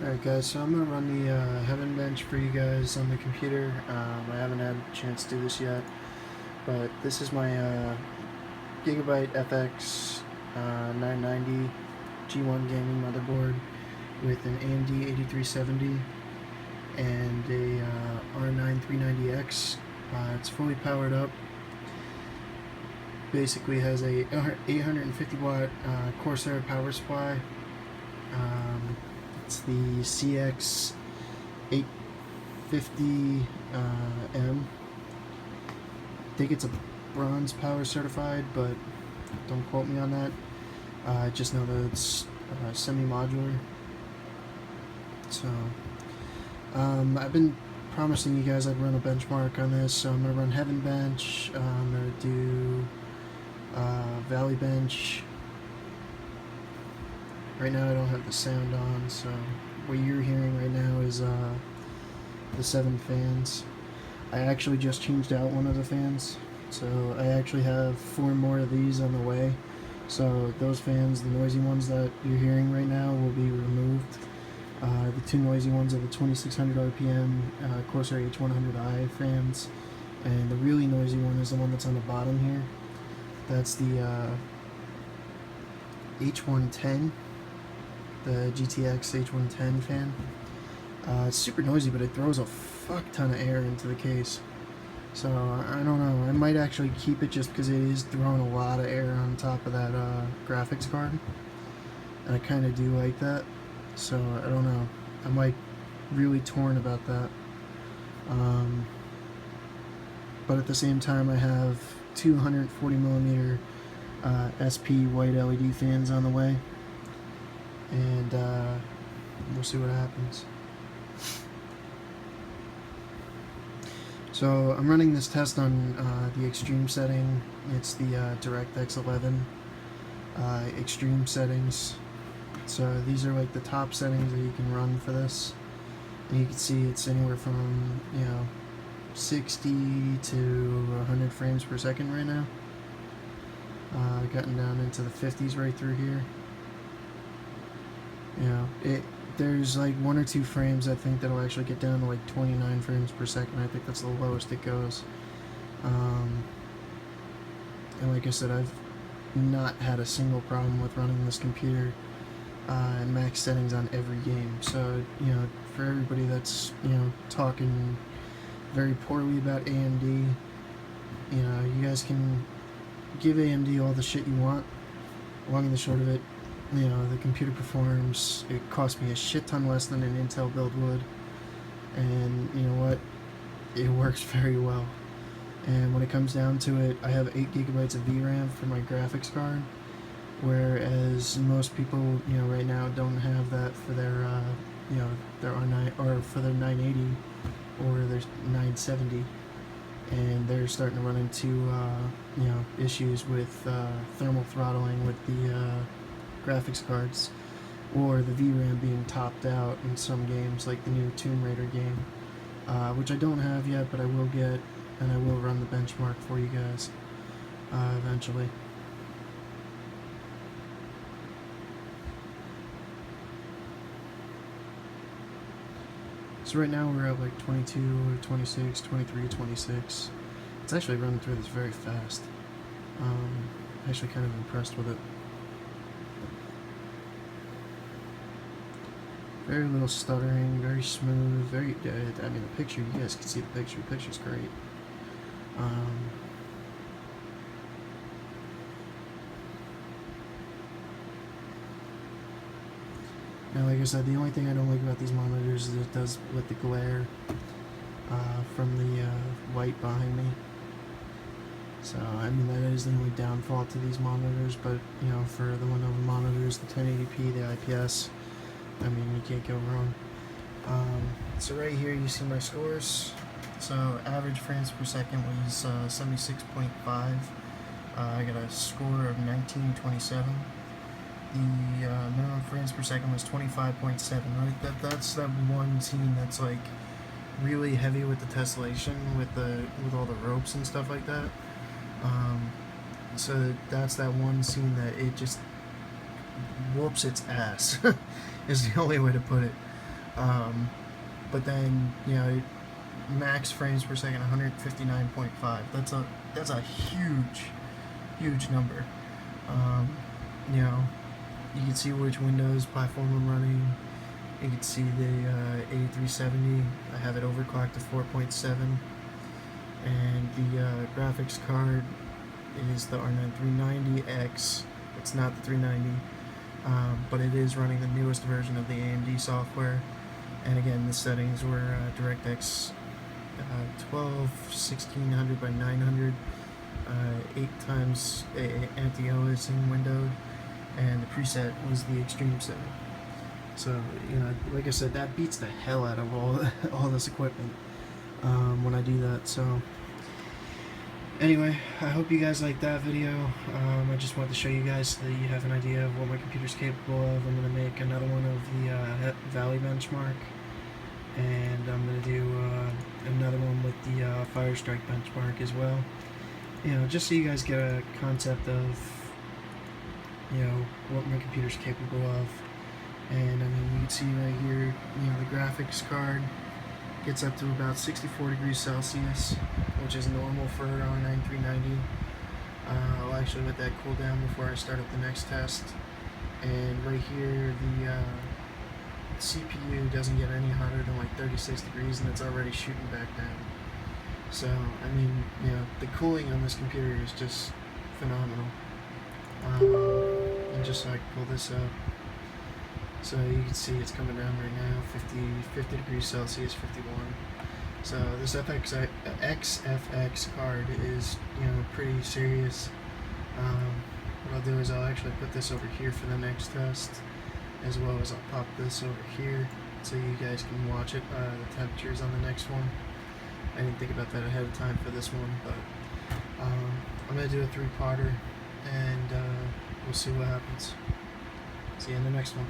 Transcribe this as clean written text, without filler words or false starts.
Alright guys, so I'm going to run the Heaven Bench for you guys on the computer. I haven't had a chance to do this yet, but this is my Gigabyte FX 990 G1 gaming motherboard with an AMD 8370 and a R9 390X. It's fully powered up. Basically has a 850 watt Corsair power supply. It's the CX 850M. I think it's a bronze power certified, but don't quote me on that. I just know that it's semi-modular. So I've been promising you guys I'd run a benchmark on this, so I'm going to run Heaven Bench, I'm going to do Valley Bench. Right now I don't have the sound on, so what you're hearing right now is the 7 fans. I actually just changed out one of the fans, so I actually have 4 more of these on the way. So those fans, the noisy ones that you're hearing right now, will be removed. The 2 noisy ones are the 2600 RPM Corsair H100i fans, and the really noisy one is the one that's on the bottom here. That's the H110. The GTX H110 fan. It's super noisy, but it throws a fuck ton of air into the case. So I don't know. I might actually keep it just because it is throwing a lot of air on top of that graphics card, and I kind of do like that. So I don't know. I'm like really torn about that. But at the same time, I have 240mm SP white LED fans on the way. And we'll see what happens. So I'm running this test on the extreme setting. It's the DirectX 11 extreme settings. So these are like the top settings that you can run for this. And you can see it's anywhere from 60 to 100 frames per second right now. Gotten down into the 50s right through here. There's like 1 or 2 frames I think that'll actually get down to like 29 frames per second. I think that's the lowest it goes. And like I said, I've not had a single problem with running this computer and max settings on every game. So for everybody that's talking very poorly about AMD, you guys can give AMD all the shit you want. Long and the short of it, the computer performs. It cost me a shit ton less than an Intel build would, and you know what, it works very well. And when it comes down to it, I have 8 gigabytes of VRAM for my graphics card, whereas most people right now don't have that for their their R9 or for their 980 or their 970, and they're starting to run into issues with thermal throttling with the graphics cards, or the VRAM being topped out in some games, like the new Tomb Raider game, which I don't have yet, but I will get, and I will run the benchmark for you guys eventually. So right now we're at like 22, 26, 23, 26. It's actually running through this very fast. Actually kind of impressed with it. Very little stuttering, very smooth, very, I mean the picture, you guys can see the picture's great. Now like I said, the only thing I don't like about these monitors is it does let the glare from the light behind me. So I mean that is the only downfall to these monitors, but for the Lenovo monitors, the 1080p, the IPS, I mean, you can't go wrong. So right here you see my scores. So average frames per second was 76.5. I got a score of 1927. The minimum frames per second was 25.7. Right, that's that one scene that's like really heavy with the tessellation, with all the ropes and stuff like that. So that's that one scene that it just whoops its ass is the only way to put it. But then, max frames per second 159.5. That's a huge number. You know, you can see which Windows platform I'm running. You can see the 8370. I have it overclocked to 4.7, and the graphics card is the R9 390X. It's not the 390, but it is running the newest version of the AMD software. And again, the settings were DirectX 1600 by 900, 8 times anti-aliasing windowed, and the preset was the extreme setting. So, like I said, that beats the hell out of all this equipment when I do that. So, anyway, I hope you guys liked that video. I just wanted to show you guys so that you have an idea of what my computer's capable of. I'm going to make another one of the Valley benchmark, and I'm going to do another one with the Firestrike benchmark as well. Just so you guys get a concept of what my computer's capable of. And I mean, you can see right here, the graphics card gets up to about 64 degrees Celsius, which is normal for an R9 390. I'll actually let that cool down before I start up the next test. And right here, the CPU doesn't get any hotter than like 36 degrees, and it's already shooting back down. So, I mean, the cooling on this computer is just phenomenal. And just so I can pull this up. So you can see it's coming down right now, 50 degrees Celsius, 51. So this XFX card is, pretty serious. What I'll do is I'll actually put this over here for the next test, as well as I'll pop this over here so you guys can watch it, the temperatures on the next one. I didn't think about that ahead of time for this one, but I'm going to do a 3-parter, and we'll see what happens. See you in the next one.